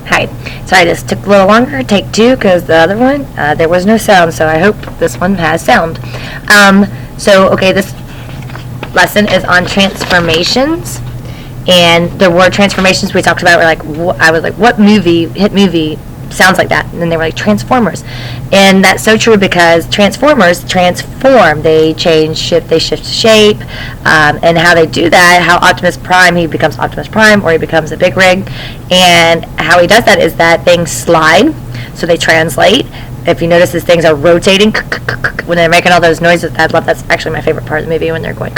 Hi. Sorry, this took a little longer. Take two, because the other one, there was no sound, so I hope this one has sound. Okay, this lesson is on transformations. And the word transformations we talked about were like, I was like, what hit movie sounds like that? And then they were like, Transformers. And that's so true, because Transformers transform. They shift shape, and how they do that, how Optimus Prime, he becomes Optimus Prime, or he becomes a big rig, and how he does that is that things slide, so they translate. If you notice, these things are rotating when they're making all those noises. That's actually my favorite part of the movie, when they're going.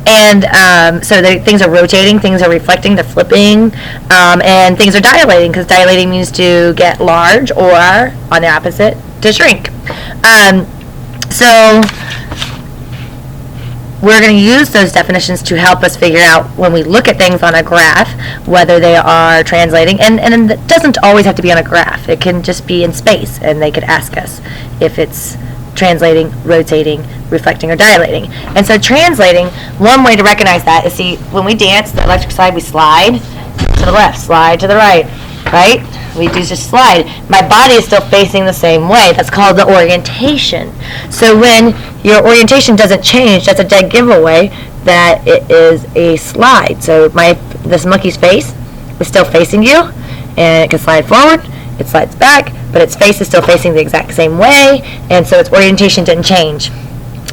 And so things are rotating, things are reflecting, they're flipping, and things are dilating, because dilating means to get large, or on the opposite, to shrink. So we're going to use those definitions to help us figure out, when we look at things on a graph, whether they are translating. And it doesn't always have to be on a graph. It can just be in space, and they could ask us if it's translating, rotating, reflecting, or dilating. And so translating, one way to recognize that is, see, when we dance, the electric slide, we slide to the left, slide to the right, right? We do just slide. My body is still facing the same way. That's called the orientation. So when your orientation doesn't change, that's a dead giveaway that it is a slide. So this monkey's face is still facing you, and it can slide forward, it slides back, but its face is still facing the exact same way, and so its orientation didn't change.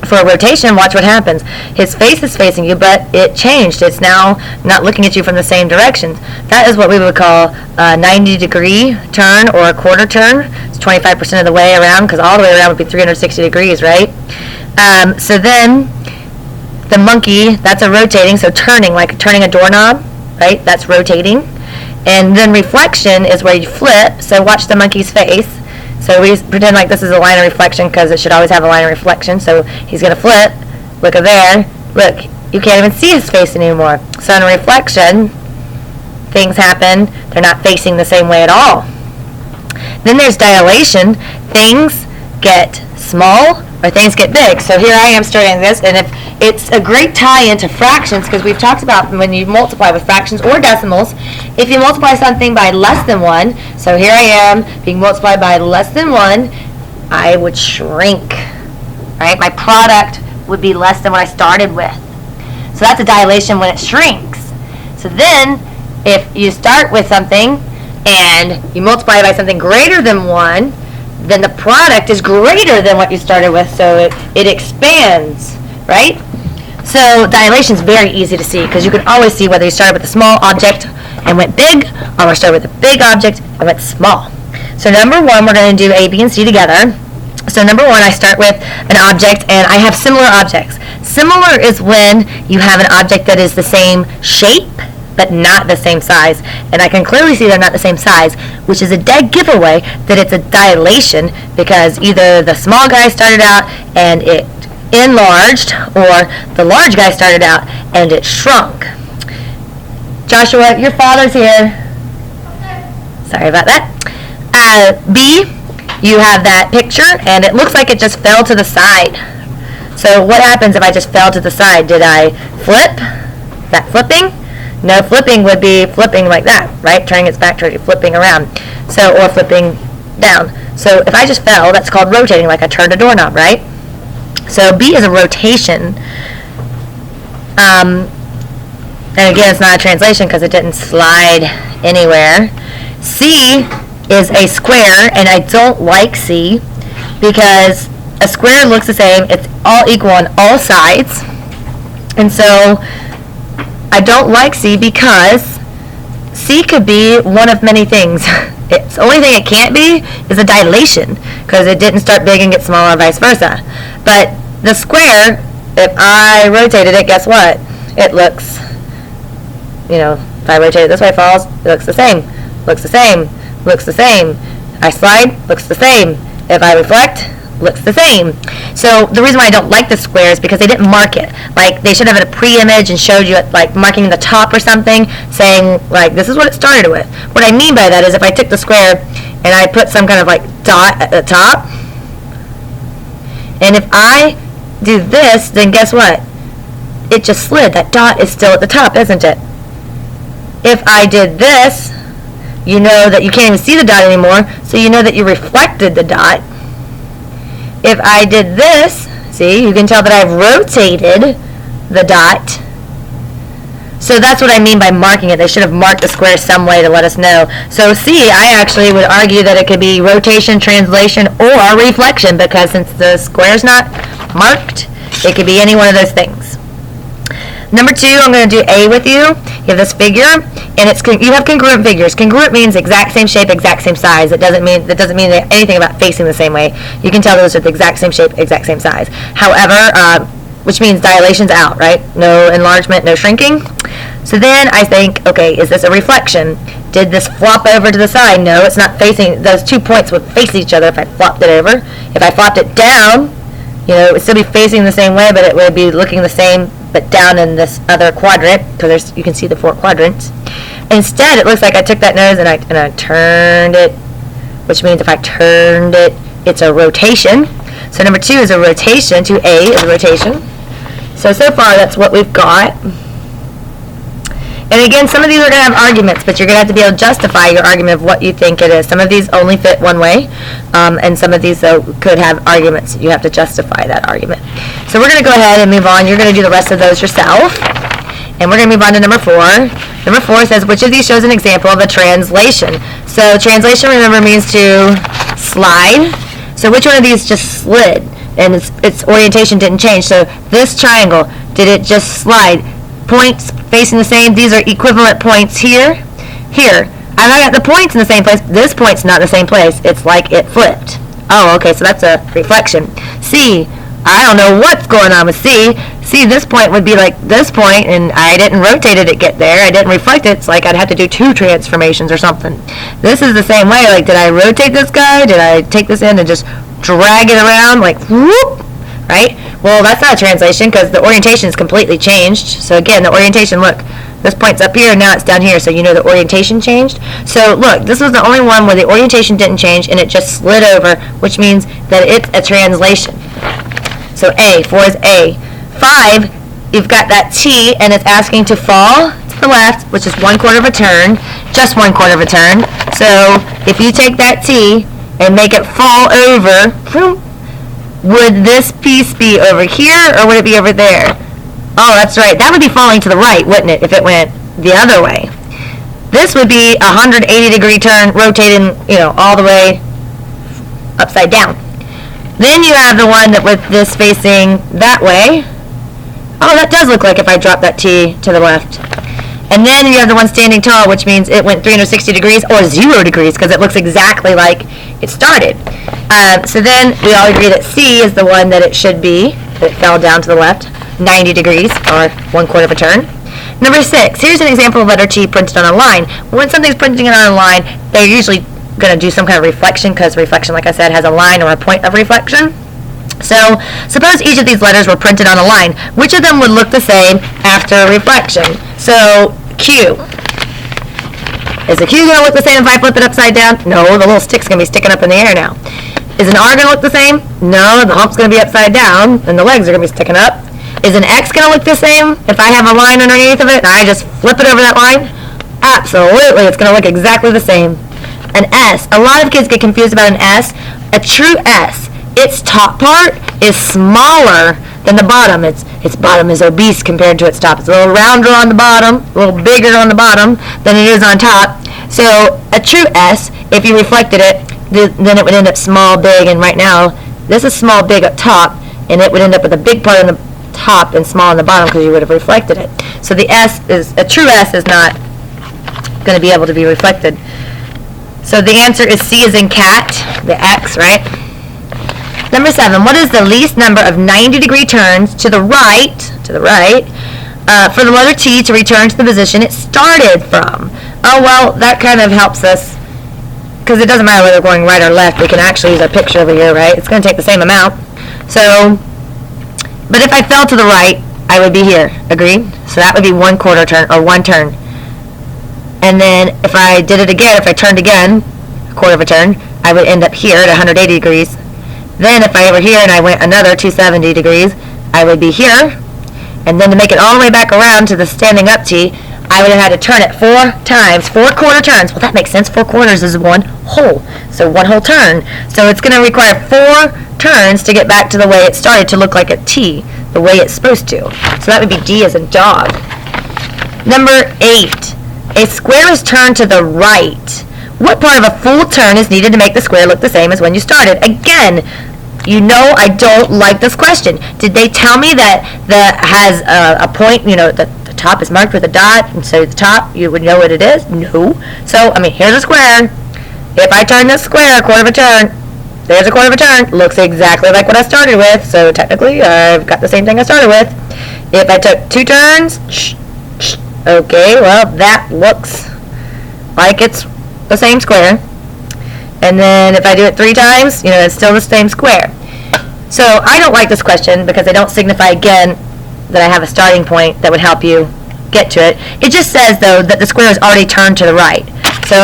For a rotation, watch what happens. His face is facing you, but it changed. It's now not looking at you from the same direction. That is what we would call a 90-degree turn, or a quarter turn. It's 25% of the way around, because all the way around would be 360 degrees, right? So then the monkey, that's a rotating, so turning, like turning a doorknob, right? That's rotating. And then reflection is where you flip. So watch the monkey's face. So we pretend like this is a line of reflection, because it should always have a line of reflection. So he's going to flip. Look at there. Look, you can't even see his face anymore. So in reflection, things happen. They're not facing the same way at all. Then there's dilation. Things get small, or things get big. So here I am starting this, and if it's a great tie into fractions, because we've talked about when you multiply with fractions or decimals, if you multiply something by less than 1, so here I am being multiplied by less than 1, I would shrink, right? My product would be less than what I started with. So that's a dilation when it shrinks. So then, if you start with something and you multiply it by something greater than 1, then the product is greater than what you started with, so it expands, right? So dilation is very easy to see, because you can always see whether you started with a small object and went big, or started with a big object and went small. So number one, we're going to do A, B, and C together. So number one, I start with an object, and I have similar objects. Similar is when you have an object that is the same shape, but not the same size. And I can clearly see they're not the same size, which is a dead giveaway that it's a dilation, because either the small guy started out and it enlarged, or the large guy started out and it shrunk. Joshua, your father's here. Sorry about that. B, you have that picture, and it looks like it just fell to the side. So what happens if I just fell to the side? Did I flip? Is that flipping? No, flipping would be flipping like that, right? Turning its back toward you, flipping around. So, or flipping down. So if I just fell, that's called rotating, like I turned a doorknob, right? So B is a rotation. And again, it's not a translation, because it didn't slide anywhere. C is a square, and I don't like C, because a square looks the same. It's all equal on all sides. And so I don't like C, because C could be one of many things. It's the only thing it can't be is a dilation, because it didn't start big and get smaller, vice versa. But the square, if I rotated it, guess what? It looks, if I rotate it this way, it falls, it looks the same. Looks the same. Looks the same. I slide, looks the same. If I reflect, looks the same. So the reason why I don't like the square is because they didn't mark it. Like, they should have had a pre-image and showed you it, like marking the top or something, saying like, this is what it started with. What I mean by that is, if I took the square and I put some kind of like dot at the top, and if I do this, then guess what? It just slid. That dot is still at the top, isn't it? If I did this, you know that you can't even see the dot anymore, so you know that you reflected the dot. If I did this, see, you can tell that I've rotated the dot. So that's what I mean by marking it. They should have marked the square some way to let us know. So C, I actually would argue that it could be rotation, translation, or reflection, because since the square's not marked, it could be any one of those things. Number 2, I'm going to do A with you. You have this figure, and you have congruent figures. Congruent means exact same shape, exact same size. That doesn't mean anything about facing the same way. You can tell those are the exact same shape, exact same size. However, which means dilation's out, right? No enlargement, no shrinking. So then I think, okay, is this a reflection? Did this flop over to the side? No, it's not facing. Those 2 points would face each other if I flopped it over. If I flopped it down, it would still be facing the same way, but it would be looking the same, but down in this other quadrant, because you can see the 4 quadrants. Instead, it looks like I took that nose and I turned it, which means if I turned it, it's a rotation. So number 2 is a rotation. 2A is a rotation. So far, that's what we've got. And again, some of these are going to have arguments, but you're going to have to be able to justify your argument of what you think it is. Some of these only fit one way, and some of these, though, could have arguments. You have to justify that argument. So we're going to go ahead and move on. You're going to do the rest of those yourself. And we're going to move on to number 4. Number 4 says, which of these shows an example of a translation? So translation, remember, means to slide. So which one of these just slid? And its orientation didn't change. So this triangle, did it just slide? Points facing the same. These are equivalent points here. Here. I got the points in the same place. This point's not in the same place. It's like it flipped. Oh, okay, so that's a reflection. C. I don't know what's going on with C. See, this point would be like this point, and I didn't rotate it to get there. I didn't reflect it. It's like I'd have to do 2 transformations or something. This is the same way. Like, did I rotate this guy? Did I take this in and just drag it around? Like, whoop, right? Well, that's not a translation because the orientation is completely changed. So again, the orientation, look, this point's up here, now it's down here, so you know the orientation changed. So look, this was the only one where the orientation didn't change and it just slid over, which means that it's a translation. So A, 4 is A. 5, you've got that T, and it's asking to fall to the left, which is 1/4 of a turn, just 1/4 of a turn. So if you take that T and make it fall over, would this piece be over here, or would it be over there? Oh, that's right. That would be falling to the right, wouldn't it, if it went the other way? This would be a 180-degree turn, rotating, all the way upside down. Then you have the one that with this facing that way. Oh, that does look like if I drop that T to the left. And then you have the one standing tall, which means it went 360 degrees or 0 degrees because it looks exactly like it started. So then we all agree that C is the one that it should be. It fell down to the left, 90 degrees or 1/4 of a turn. Number 6, here's an example of letter T printed on a line. When something's printing on a line, they're usually going to do some kind of reflection because reflection, like I said, has a line or a point of reflection. So suppose each of these letters were printed on a line. Which of them would look the same after reflection? So Q. Is the Q going to look the same if I flip it upside down? No, the little stick's going to be sticking up in the air now. Is an R going to look the same? No, the hump's going to be upside down and the legs are going to be sticking up. Is an X going to look the same if I have a line underneath of it and I just flip it over that line? Absolutely, it's going to look exactly the same. An S. A lot of kids get confused about an S. A true S, its top part is smaller than the bottom. Its bottom is obese compared to its top. It's a little rounder on the bottom, a little bigger on the bottom than it is on top. So a true S, if you reflected it, then it would end up small, big, and right now this is small, big up top, and it would end up with a big part on the top and small on the bottom because you would have reflected it. So the S is, a true S is not going to be able to be reflected. So the answer is C as in cat, the X, right? Number 7, what is the least number of 90-degree turns to the right, for the letter T to return to the position it started from? Oh, well, that kind of helps us, because it doesn't matter whether we're going right or left. We can actually use our picture over here, right? It's going to take the same amount. So, but if I fell to the right, I would be here, agreed? So that would be 1/4 turn, or 1 turn. And then if I did it again, if I turned again, 1/4 of a turn, I would end up here at 180 degrees. Then if I were here and I went another 270 degrees, I would be here. And then to make it all the way back around to the standing up T, I would have had to turn it 4 times, 4 quarter turns. Well, that makes sense. 4 quarters is 1 whole. So 1 whole turn. So it's going to require 4 turns to get back to the way it started to look like a T, the way it's supposed to. So that would be D as in dog. Number 8. A square is turned to the right. What part of a full turn is needed to make the square look the same as when you started? Again, you know I don't like this question. Did they tell me that has a point, the top is marked with a dot, and so the top, you would know what it is? No. So, here's a square. If I turn this square a quarter of a turn, there's a quarter of a turn. Looks exactly like what I started with, so technically I've got the same thing I started with. If I took 2 turns, okay, well, that looks like it's the same square. And then if I do it 3 times, it's still the same square. So I don't like this question because they don't signify, again, that I have a starting point that would help you get to it. It just says, though, that the square is already turned to the right. So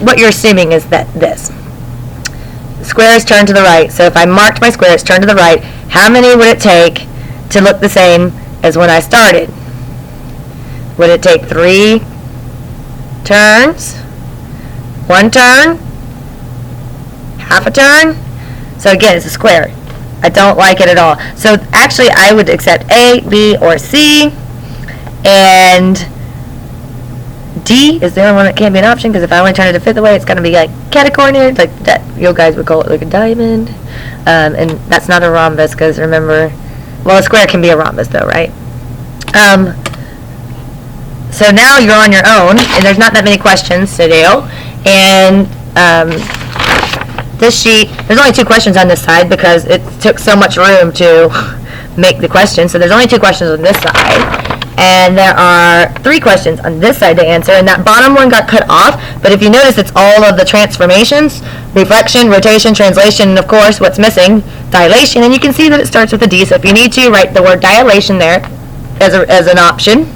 what you're assuming is that the square is turned to the right. So if I marked my square, it's turned to the right. How many would it take to look the same as when I started? Would it take 3 turns? 1 turn? Half a turn? So again, it's a square. I don't like it at all. So actually, I would accept A, B, or C. And D, is there one that can't be an option? Because if I only turn it to fit the way, it's going to be like catacornered, like that. You guys would call it like a diamond. And that's not a rhombus, because remember, well, a square can be a rhombus, though, right? So now you're on your own, and there's not that many questions to do. And this sheet, there's only 2 questions on this side because it took so much room to make the question. So there's only 2 questions on this side. And there are 3 questions on this side to answer, and that bottom one got cut off. But if you notice, it's all of the transformations: reflection, rotation, translation, and of course, what's missing? Dilation. And you can see that it starts with a D, so if you need to, write the word dilation there as an option.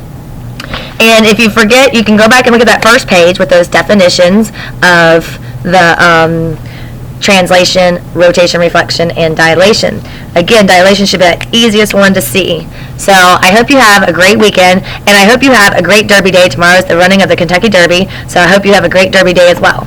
And if you forget, you can go back and look at that first page with those definitions of the translation, rotation, reflection, and dilation. Again, dilation should be the easiest one to see. So I hope you have a great weekend, and I hope you have a great Derby day. Tomorrow is the running of the Kentucky Derby, so I hope you have a great Derby day as well.